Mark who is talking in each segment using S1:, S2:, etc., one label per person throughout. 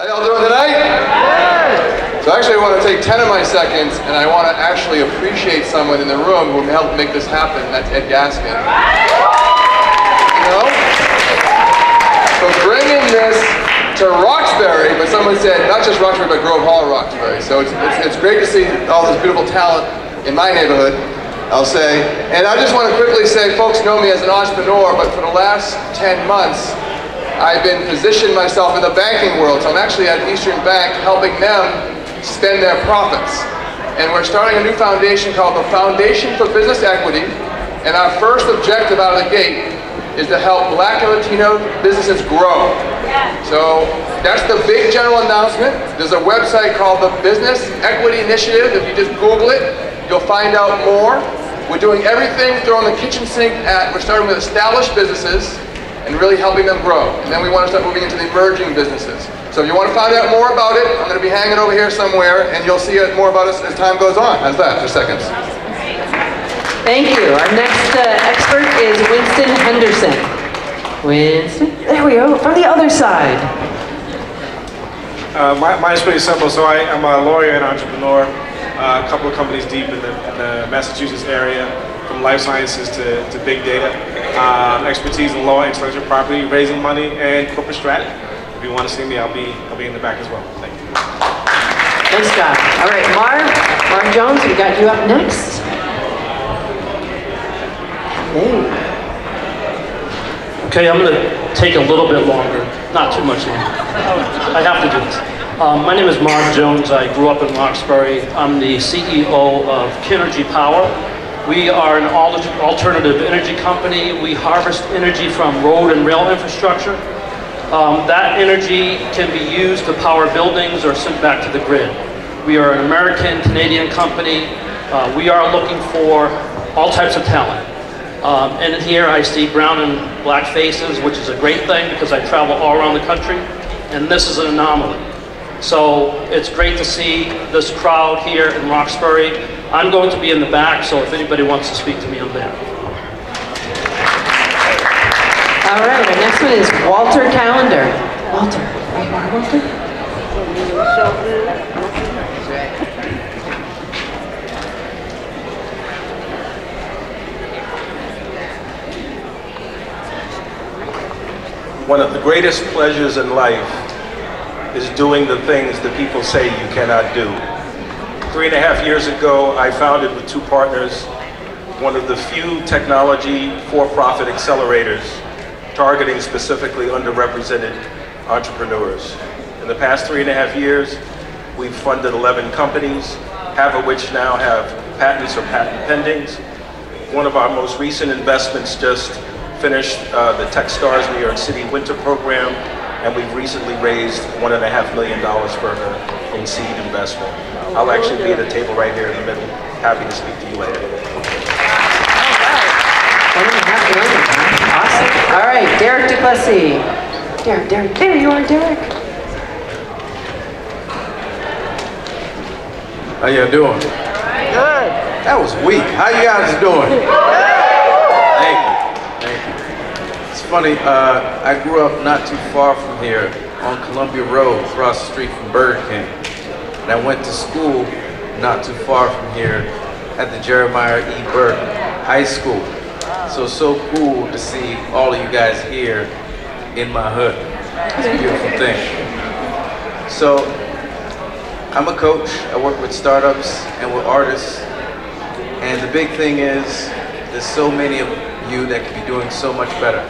S1: How y'all doing tonight? So actually I want to take 10 of my seconds and I want to actually appreciate someone in the room who helped make this happen, and that's Ed Gaskin. You know? So bringing this to Roxbury, but someone said not just Roxbury but Grove Hall, Roxbury. So it's great to see all this beautiful talent in my neighborhood, I'll say. And I just want to quickly say, folks know me as an entrepreneur, but for the last 10 months, I've been positioned myself in the banking world. So I'm actually at Eastern Bank helping them spend their profits. And we're starting a new foundation called the Foundation for Business Equity. And our first objective out of the gate is to help Black and Latino businesses grow. So that's the big general announcement. There's a website called the Business Equity Initiative. If you just Google it, you'll find out more. We're doing everything, throwing the kitchen sink at, we're starting with established businesses and really helping them grow. And then we want to start moving into the emerging businesses. So if you want to find out more about it, I'm going to be hanging over here somewhere and you'll see more about us as time goes on. How's that for seconds?
S2: Thank you. Our next expert is Winston Henderson. Winston, there we go, from the other side.
S3: Mine's pretty simple. So I'm a lawyer and entrepreneur, a couple of companies deep in the Massachusetts area, from life sciences to big data, expertise in law, intellectual property, raising money, and corporate strategy. If you want to see me, I'll be in the back as well. Thank you.
S2: Nice job. All right, Marv Jones, we got you up next. Hey.
S4: Okay, I'm going to take a little bit longer, not too much longer. I have to do this. My name is Marv Jones. I grew up in Roxbury. I'm the CEO of Kinergy Power. We are an alternative energy company. We harvest energy from road and rail infrastructure. That energy can be used to power buildings or sent back to the grid. We are an American-Canadian company. We are looking for all types of talent. And here I see brown and black faces, which is a great thing because I travel all around the country, and this is an anomaly. So it's great to see this crowd here in Roxbury. I'm going to be in the back, so if anybody wants to speak to me, I'm there.
S2: All right, our next one is Walter Callender. Walter, right here, Walter.
S5: One of the greatest pleasures in life is doing the things that people say you cannot do. 3.5 years ago, I founded with 2 partners one of the few technology for-profit accelerators targeting specifically underrepresented entrepreneurs. In the past 3.5 years, we've funded 11 companies, half of which now have patents or patent pendings. One of our most recent investments just finished the Techstars New York City Winter Program, and we've recently raised $1.5 million for her in seed investment. I'll actually be at a table right here in the middle. Happy to speak to you later.
S2: $1.5 million, huh? Awesome. All right, Derek Duplessis. Derek, there you are, Derek.
S6: How y'all doing? Good. That was weak. How you guys doing? Thank you. It's funny, I grew up not too far from here on Columbia Road, across the street from Burger King. And I went to school not too far from here at the Jeremiah E. Burke High School. So cool to see all of you guys here in my hood. It's a beautiful thing. So, I'm a coach. I work with startups and with artists. And the big thing is, there's so many of you that could be doing so much better.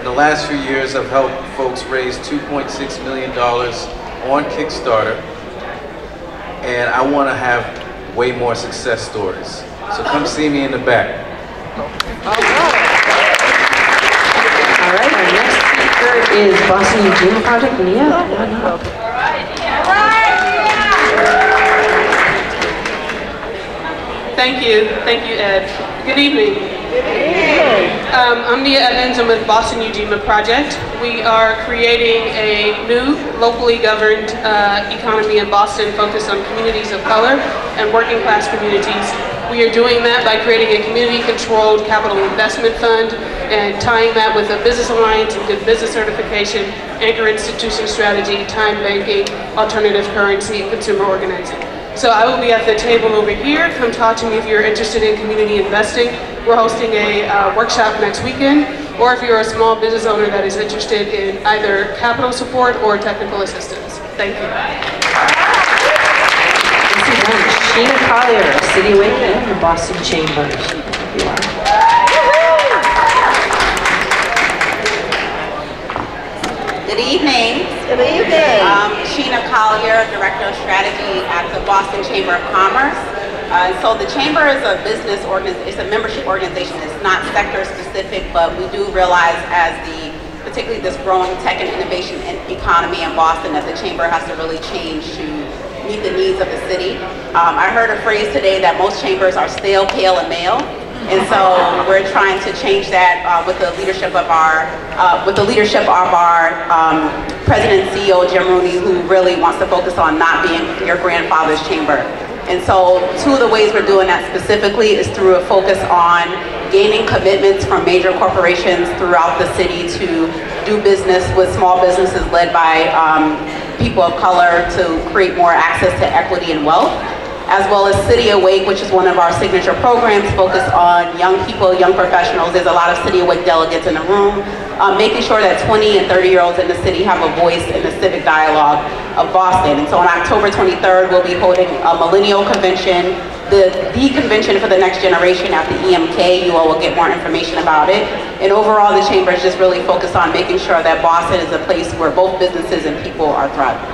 S6: In the last few years, I've helped folks raise $2.6 million on Kickstarter. And I want to have way more success stories. So come see me in the back.
S2: All right, our next speaker is Boston Eugene Project, Nia.
S7: Thank you, Ed. Good evening. I'm Nia Evans. I'm with Boston Ujima Project. We are creating a new locally governed economy in Boston focused on communities of color and working class communities. We are doing that by creating a community-controlled capital investment fund and tying that with a business alliance and good business certification, anchor institution strategy, time banking, alternative currency, consumer organizing. So I will be at the table over here. Come talk to me if you're interested in community investing. We're hosting a workshop next weekend, or if you're a small business owner that is interested in either capital support or technical assistance. Thank you.
S2: Sheena Collier, City Awake and the Boston Chambers.
S8: Good evening. Good evening. Sheena Collier, Director of Strategy at the Boston Chamber of Commerce. So the Chamber is a business organization, it's a membership organization. It's not sector specific, but we do realize as particularly this growing tech and innovation economy in Boston, that the Chamber has to really change to meet the needs of the city. I heard a phrase today that most chambers are stale, pale, and male. And so we're trying to change that with the leadership of our President and CEO Jim Rooney, who really wants to focus on not being your grandfather's chamber. And so two of the ways we're doing that specifically is through a focus on gaining commitments from major corporations throughout the city to do business with small businesses led by people of color to create more access to equity and wealth, as well as City Awake, which is one of our signature programs focused on young people, young professionals. There's a lot of City Awake delegates in the room, making sure that 20 and 30-year-olds in the city have a voice in the civic dialogue of Boston. And so on October 23rd, we'll be holding a millennial convention, the convention for the next generation at the EMK. You all will get more information about it. And overall, the Chamber is just really focused on making sure that Boston is a place where both businesses and people are thriving.